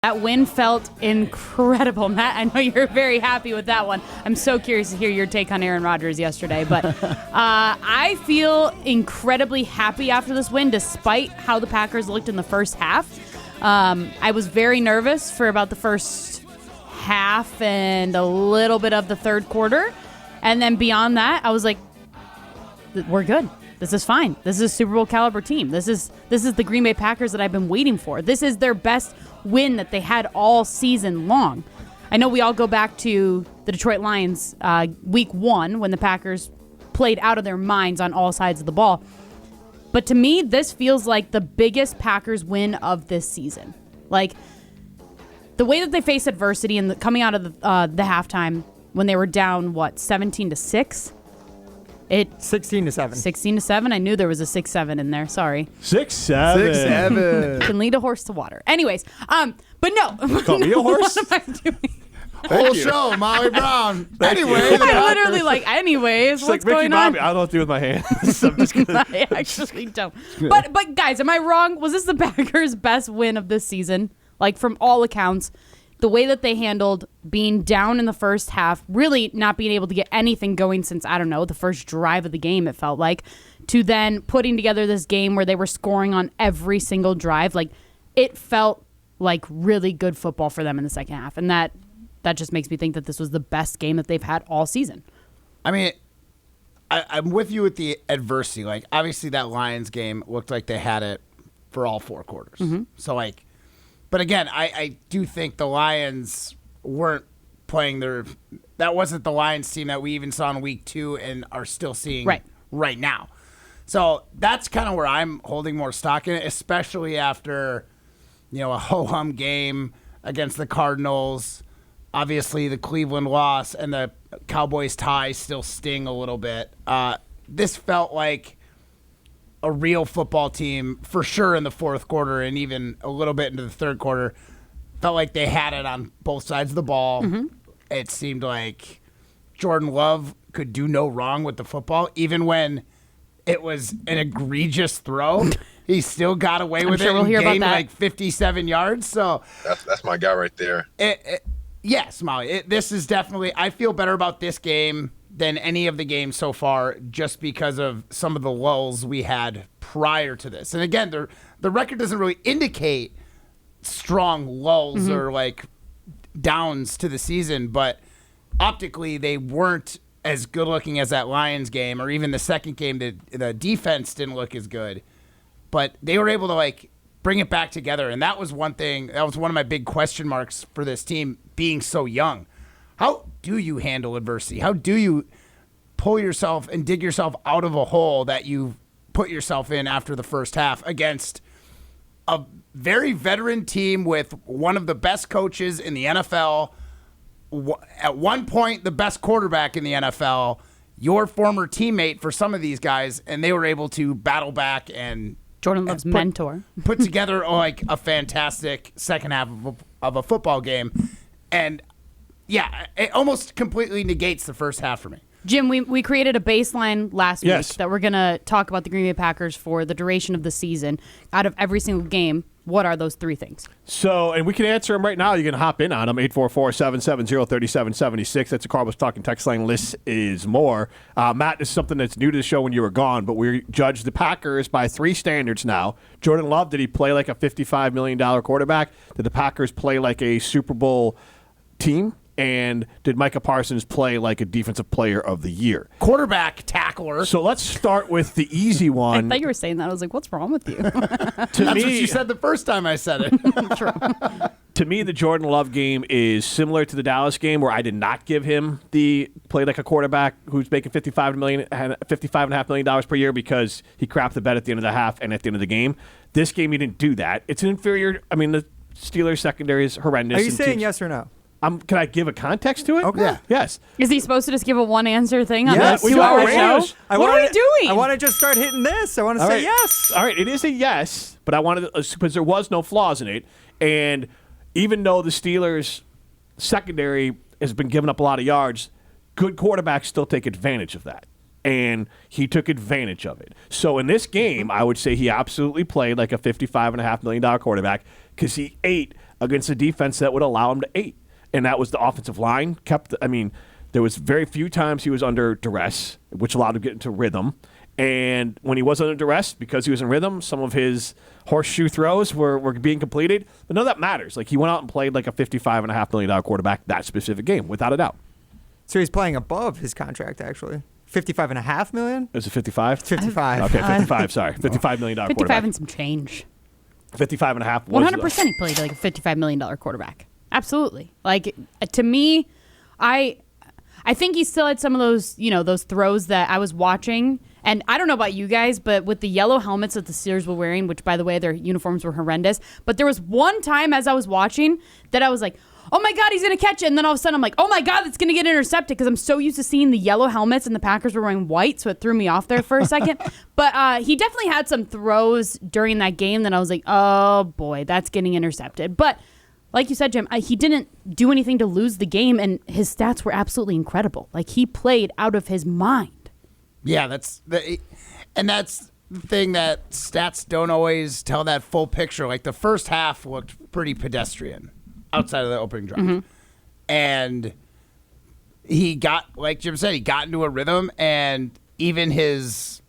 That win felt incredible. Matt, I know you're very happy with that one. I'm so curious to hear your take on Aaron Rodgers yesterday. But I feel incredibly happy after this win, despite how the Packers looked in the first half. I was very nervous for about the first half and a little bit of the third quarter. And then beyond that, I was like, we're good. This is fine. This is a Super Bowl caliber team. This is the Green Bay Packers that I've been waiting for. This is their best win that they had all season long. I know we all go back to the Detroit Lions week 1 when the Packers played out of their minds on all sides of the ball. But to me, this feels like the biggest Packers win of this season. Like, the way that they face adversity and coming out of the halftime when they were down, 17-6? 16-7. 16-7. I knew there was a 6-7 in there. Sorry. 6-7. Can lead a horse to water. Anyways, but no. Call me a horse? What am I doing? Whole show, Molly Brown. Anyway, I literally anyways, what's like going Ricky on? Bobby. I don't know what to do with my hands. I'm just gonna, I actually don't. But guys, am I wrong? Was this the Packers' best win of this season? Like, from all accounts, the way that they handled being down in the first half, really not being able to get anything going since, I don't know, the first drive of the game, it felt like, to then putting together this game where they were scoring on every single drive. Like, it felt like really good football for them in the second half. And that just makes me think that this was the best game that they've had all season. I mean, I'm with you with the adversity. Like, obviously that Lions game looked like they had it for all 4 quarters. Mm-hmm. So, like, but again, I do think the Lions weren't playing that wasn't the Lions team that we even saw in week 2 and are still seeing right now. So that's kind of where I'm holding more stock in it, especially after, a ho-hum game against the Cardinals. Obviously, the Cleveland loss and the Cowboys tie still sting a little bit. This felt like a real football team for sure in the fourth quarter and even a little bit into the third quarter. Felt like they had it on both sides of the ball. Mm-hmm. It seemed like Jordan Love could do no wrong with the football. Even when it was an egregious throw, he still got away with it and gained like 57 yards. So that's my guy right there. Yes, Molly. This is definitely – I feel better about this game than any of the games so far just because of some of the lulls we had prior to this. And again, the record doesn't really indicate strong lulls or like downs to the season, but optically they weren't as good looking as that Lions game, or even the second game. The defense didn't look as good, but they were able to like bring it back together. And that was one thing. That was one of my big question marks for this team being so young. How do you handle adversity? How do you pull yourself and dig yourself out of a hole that you put yourself in after the first half against a very veteran team with one of the best coaches in the NFL, at one point the best quarterback in the NFL, your former teammate for some of these guys, and they were able to battle back and Jordan Love's mentor put together like a fantastic second half of a football game. And yeah, it almost completely negates the first half for me. Jim, we created a baseline last week that we're going to talk about the Green Bay Packers for the duration of the season. Out of every single game, what are those 3 things? So, and we can answer them right now. You can hop in on them, 844-770-3776. That's a Cardinals Talking text line. List is more. Matt, this is something that's new to the show when you were gone, but we judge the Packers by 3 standards now. Jordan Love, did he play like a $55 million quarterback? Did the Packers play like a Super Bowl team? And did Micah Parsons play like a defensive player of the year? Quarterback, tackler. So let's start with the easy one. I thought you were saying that. I was like, what's wrong with you? That's what you said the first time I said it. True. To me, the Jordan Love game is similar to the Dallas game, where I did not give him the play like a quarterback who's making $55.5 million per year because he crapped the bed at the end of the half and at the end of the game. This game, he didn't do that. It's an inferior. I mean, the Steelers secondary is horrendous. Are you saying yes or no? Can I give a context to it? Okay. Yeah. Yes. Is he supposed to just give a one-answer thing on Yes. this 2-hour show? What are we doing? I want to just start hitting this. I want to say yes. All right, it is a yes, but I wanted to, because there was no flaws in it. And even though the Steelers' secondary has been giving up a lot of yards, good quarterbacks still take advantage of that. And he took advantage of it. So in this game, I would say he absolutely played like a $55.5 million quarterback because he ate against a defense that would allow him to 8. And that was the offensive line. There was very few times he was under duress, which allowed him to get into rhythm. And when he was under duress, because he was in rhythm, some of his horseshoe throws were being completed. But none of that matters. Like, he went out and played like a $55.5 million quarterback that specific game, without a doubt. So he's playing above his contract, actually. $55.5 million? Is it 55? 55. Okay, 55, sorry. $55 million 55 quarterback. and some change. 55.5. 100% he played like a $55 million quarterback. Absolutely. Like, to me, I think he still had some of those, those throws that I was watching. And I don't know about you guys, but with the yellow helmets that the Steelers were wearing, which, by the way, their uniforms were horrendous. But there was one time as I was watching that I was like, oh, my God, he's going to catch it. And then all of a sudden I'm like, oh, my God, it's going to get intercepted, because I'm so used to seeing the yellow helmets and the Packers were wearing white. So it threw me off there for a second. But he definitely had some throws during that game that I was like, oh, boy, that's getting intercepted. But like you said, Jim, he didn't do anything to lose the game, and his stats were absolutely incredible. Like, he played out of his mind. Yeah, that's the thing, that stats don't always tell that full picture. Like, the first half looked pretty pedestrian outside of the opening drive. Mm-hmm. And he got, like Jim said, he got into a rhythm, and even his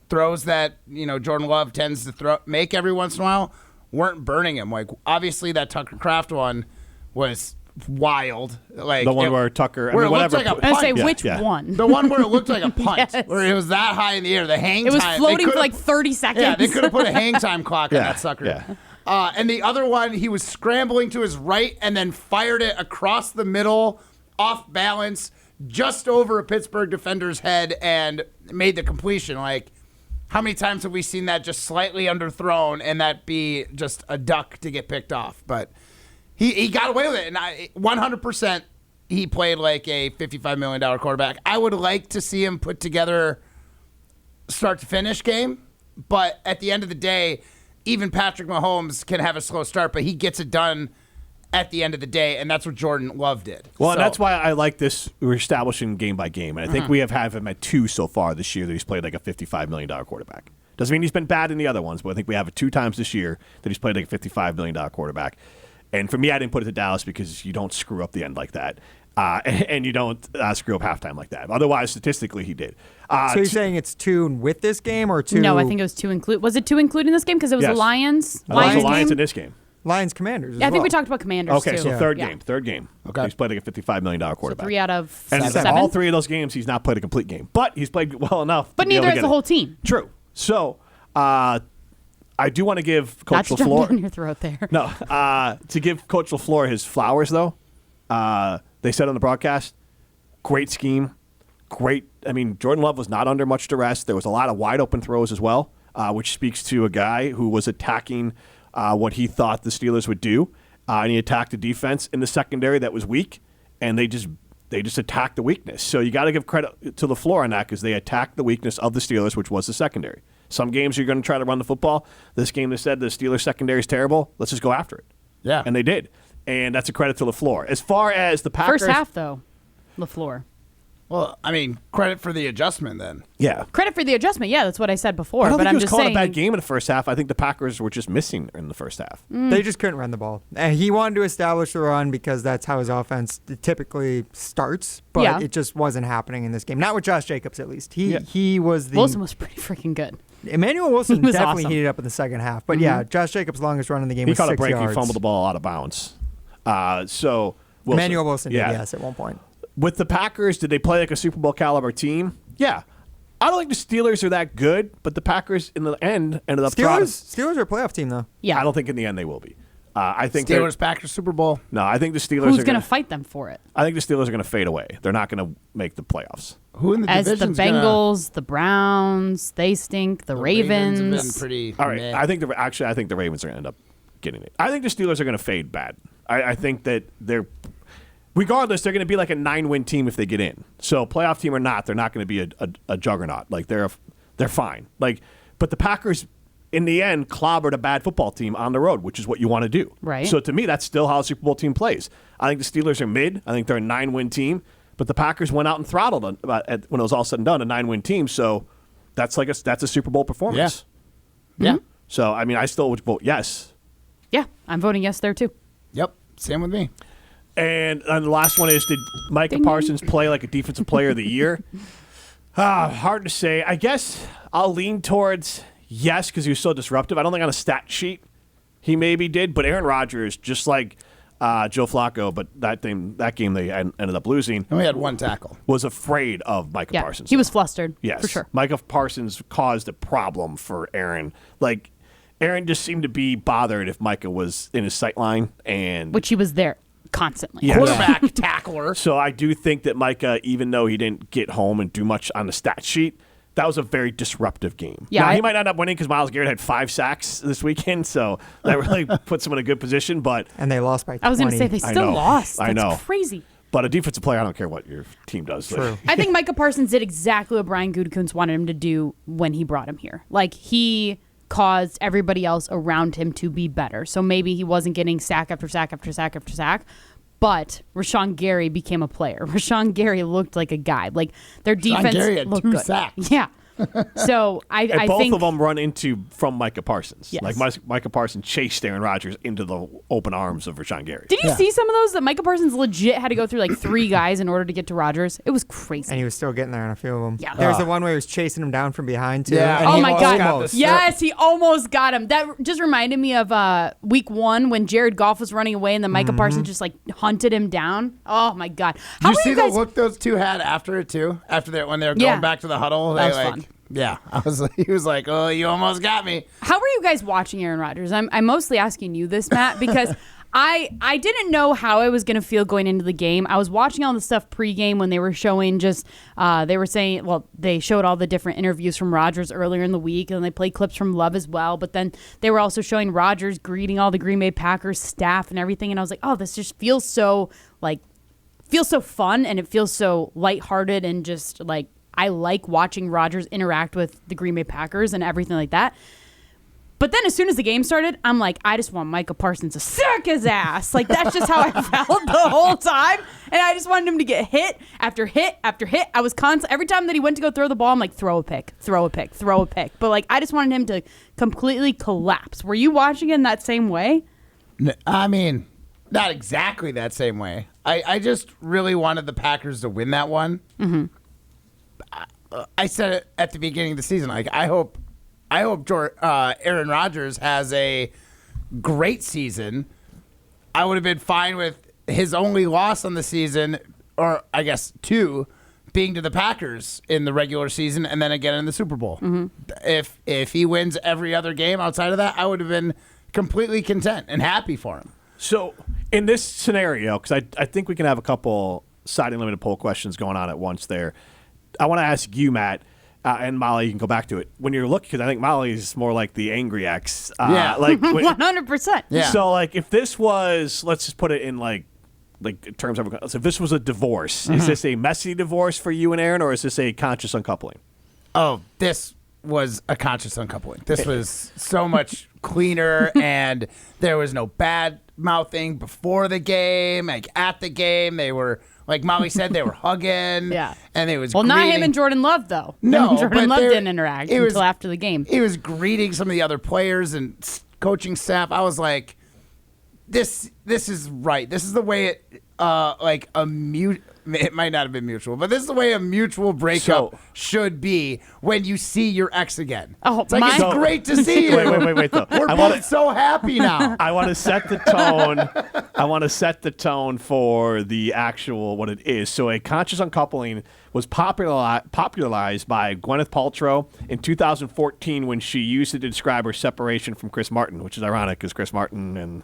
throws that, Jordan Love tends to make every once in a while weren't burning him. Like, obviously that Tucker Kraft one was wild. Like, the one where Tucker, where it whatever. looked like a I punt. say which one? The one where it looked like a punt, Yes. where it was that high in the air. The hang It was time. floating for like 30 seconds. Yeah, they could have put a hang time clock on that sucker. Yeah. And the other one, he was scrambling to his right and then fired it across the middle, off balance, just over a Pittsburgh defender's head, and made the completion. Like, how many times have we seen that just slightly underthrown and that be just a duck to get picked off? But he got away with it, and 100% he played like a $55 million quarterback. I would like to see him put together start to finish game, but at the end of the day, even Patrick Mahomes can have a slow start, but he gets it done at the end of the day, and that's what Jordan Love did. Well, and that's why I like this. We're establishing game by game, and I think we have him at 2 so far this year that he's played like a $55 million quarterback. Doesn't mean he's been bad in the other ones, but I think we have it 2 times this year that he's played like a $55 million quarterback. And for me, I didn't put it to Dallas because you don't screw up the end like that. And you don't screw up halftime like that. Otherwise, statistically, he did. So you're saying it's 2 with this game, or 2? No, I think it was 2 include. Was it 2 including this game? Because it was the Lions. It was the Lions game? in this game. Lions Commanders. Yeah, I think we talked about Commanders Okay, too. so third game. Okay. He's played like a $55 million quarterback. So 3 out of and 7. all 3 of those games, he's not played a complete game. But he's played well enough. But neither has the whole team. True. So I do want to give Coach Not to LaFleur. jump down your throat there. No, to give Coach LaFleur his flowers, though. They said on the broadcast, great scheme, great. I mean, Jordan Love was not under much duress. There was a lot of wide open throws as well, which speaks to a guy who was attacking what he thought the Steelers would do, and he attacked the defense in the secondary that was weak, and they just attacked the weakness. So you got to give credit to LaFleur on that, because they attacked the weakness of the Steelers, which was the secondary. Some games you're going to try to run the football. This game they said the Steelers secondary is terrible. Let's just go after it. Yeah. And they did. And that's a credit to LaFleur. As far as the Packers. First half, though, LaFleur. Well, I mean, credit for the adjustment then. Yeah. Credit for the adjustment. Yeah, that's what I said before. I don't but think I'm he was just calling saying, a bad game in the first half. I think the Packers were just missing in the first half. They just couldn't run the ball. He wanted to establish the run because that's how his offense typically starts, but it just wasn't happening in this game. Not with Josh Jacobs, at least. He was the... Wilson was pretty freaking good. Emmanuel Wilson was definitely awesome. heated up in the second half. But yeah, Josh Jacobs' longest run in the game He was caught 6 a break. yards. He fumbled the ball out of bounds. So Wilson. Emmanuel Wilson did, yes, at one point. With the Packers, did they play like a Super Bowl caliber team? Yeah. I don't think the Steelers are that good, but the Packers in the end ended up Steelers are a playoff team, though. Yeah. I don't think in the end they will be. I think Steelers, Packers, Super Bowl. No, I think the Steelers Who's are going to fight them for it? I think the Steelers are going to fade away. They're not going to make the playoffs. Who in the As the division's Bengals, the Browns, they stink. The Ravens. have been pretty. All right. meh. I think the Ravens are going to end up getting it. I think the Steelers are going to fade bad. I think that regardless, they're going to be like a 9-win team if they get in. So playoff team or not, they're not going to be a juggernaut. Like they're fine. Like, but the Packers in the end clobbered a bad football team on the road, which is what you want to do. Right. So to me, that's still how a Super Bowl team plays. I think the Steelers are mid. I think they're a 9-win team. But the Packers went out and throttled when it was all said and done, a 9-win team. So that's a Super Bowl performance. Yeah. So I mean, I still would vote yes. Yeah, I'm voting yes there too. Yep, same with me. And the last one is, did Micah Parsons play like a defensive player of the year? Hard to say. I guess I'll lean towards yes because he was so disruptive. I don't think on a stat sheet he maybe did, but Aaron Rodgers, just like Joe Flacco, but that game they ended up losing. And we had one tackle. Was afraid of Micah Parsons. He was flustered. Yes, for sure. Micah Parsons caused a problem for Aaron. Like Aaron just seemed to be bothered if Micah was in his sight line, and which he was there constantly. Yes. Quarterback tackler. So I do think that Micah, even though he didn't get home and do much on the stat sheet, that was a very disruptive game. Yeah, now, he might end up winning because Myles Garrett had 5 sacks this weekend, so that really puts him in a good position. But and they lost by 20. I was going to say they still lost. That's I know. Crazy. But a defensive player, I don't care what your team does. True. I think Micah Parsons did exactly what Brian Gutekunst wanted him to do when he brought him here. Like, he caused everybody else around him to be better. So maybe he wasn't getting sack after sack after sack after sack, but Rashawn Gary became a player. Rashawn Gary looked like a guy. Like, their defense Gary had looked 2 good. sacks. Yeah. So I both think of them run into from Micah Parsons. Yes. Like Micah Parsons chased Aaron Rodgers into the open arms of Rashawn Gary. Did you see some of those that Micah Parsons legit had to go through like 3 guys in order to get to Rodgers? It was crazy. And he was still getting there on a few of them. Yeah. There was the one where he was chasing him down from behind, too. Yeah. and Oh he my almost God! got the Yes, he almost got him. That just reminded me of week 1 when Jared Goff was running away and then Micah Parsons just like hunted him down. Oh my God! How Did you see were you guys? the look those two had after it too? After that, when they were going back to the huddle, That was like, fun. yeah, he was like, "Oh, you almost got me." How were you guys watching Aaron Rodgers? I'm mostly asking you this, Matt, because I didn't know how I was going to feel going into the game. I was watching all the stuff pregame when they were showing they were saying, well, they showed all the different interviews from Rodgers earlier in the week, and they played clips from Love as well. But then they were also showing Rodgers greeting all the Green Bay Packers staff and everything. And I was like, oh, this just feels so fun, and it feels so lighthearted, and just like, I like watching Rodgers interact with the Green Bay Packers and everything like that. But then as soon as the game started, I'm like, I just want Micah Parsons to suck his ass. Like, that's just how I felt the whole time. And I just wanted him to get hit after hit after hit. I was every time that he went to go throw the ball, I'm like, throw a pick, throw a pick, throw a pick. But like, I just wanted him to completely collapse. Were you watching it in that same way? I mean, not exactly that same way. I just really wanted the Packers to win that one. Mm-hmm. I said it at the beginning of the season. Like, I hope Aaron Rodgers has a great season. I would have been fine with his only loss on the season, or I guess 2, being to the Packers in the regular season and then again in the Super Bowl. Mm-hmm. If he wins every other game outside of that, I would have been completely content and happy for him. So in this scenario, because I think we can have a couple siding limited poll questions going on at once there. I want to ask you, Matt, and Molly, you can go back to it. When you're looking, because I think Molly is more like the angry ex. Like 100%. Yeah. So, like, if this was, let's just put it in like terms of, so if this was a divorce, is this a messy divorce for you and Aaron, or is this a conscious uncoupling? Oh, this was a conscious uncoupling. This was so much cleaner, and there was no bad mouthing before the game. Like, at the game, they were, like Molly said, they were hugging. Yeah. And it was not greeting. him and Jordan Love, though. No, Jordan but Love didn't interact until after the game. He was greeting some of the other players and coaching staff. I was like, this is right. This is the way it, it might not have been mutual, but this is the way a mutual breakup should be when you see your ex again. Oh, it's like, it's great to see you. Wait, though. We're both so happy now. I want to set the tone. I want to set the tone for the actual what it is. So a conscious uncoupling was popularized by Gwyneth Paltrow in 2014 when she used it to describe her separation from Chris Martin, which is ironic because Chris Martin and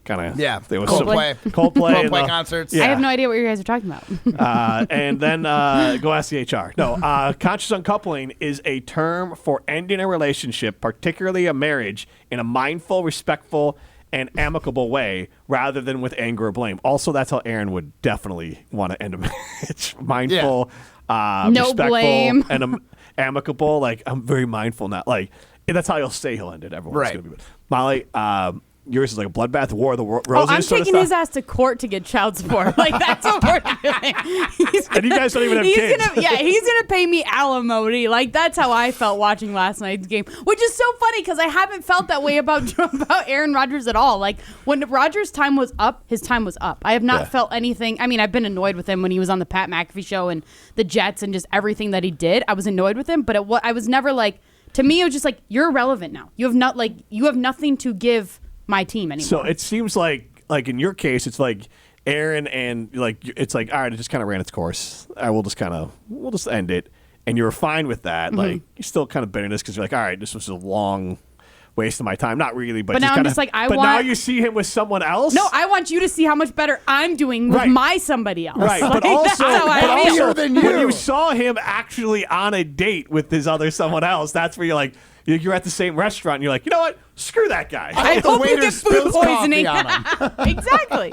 kind of there was Coldplay concerts. I have no idea what you guys are talking about. And then go ask the HR. No, conscious uncoupling is a term for ending a relationship, particularly a marriage, in a mindful, respectful, and amicable way, rather than with anger or blame. Also, that's how Aaron would definitely want to end a marriage: mindful, no respectful, blame, and amicable. Like, I'm very mindful now. Like, that's how he'll say he'll end it. Everyone's right. going to be. Molly, yours is like a bloodbath, war of the roses. Oh, I'm sort of taking his stuff? ass to court to get child support. Like, that's what we're doing. And you guys don't even have kids. He's going to pay me alimony. Like, that's how I felt watching last night's game, which is so funny because I haven't felt that way about Aaron Rodgers at all. Like, when Rodgers' time was up, his time was up. I have not felt anything. I mean, I've been annoyed with him when he was on the Pat McAfee show and the Jets and just everything that he did. I was annoyed with him, but I was never like, to me, it was just like, you're irrelevant now. You have nothing to give my team anymore. So it seems like in your case, it's like Aaron and like it's like, all right, it just kind of ran its course. We'll just end it. And you were fine with that. Like, you're still kind of bitterness because you're like, all right, this was a long waste of my time. Not really, but now I'm just like, now you see him with someone else. No, I want you to see how much better I'm doing with my somebody else. Right, like, but also, than you. when you saw him actually on a date with his other someone else, that's where you're like, you're at the same restaurant and you're like, you know what? Screw that guy. I hope you get food spills coffee poisoning. on him. Exactly.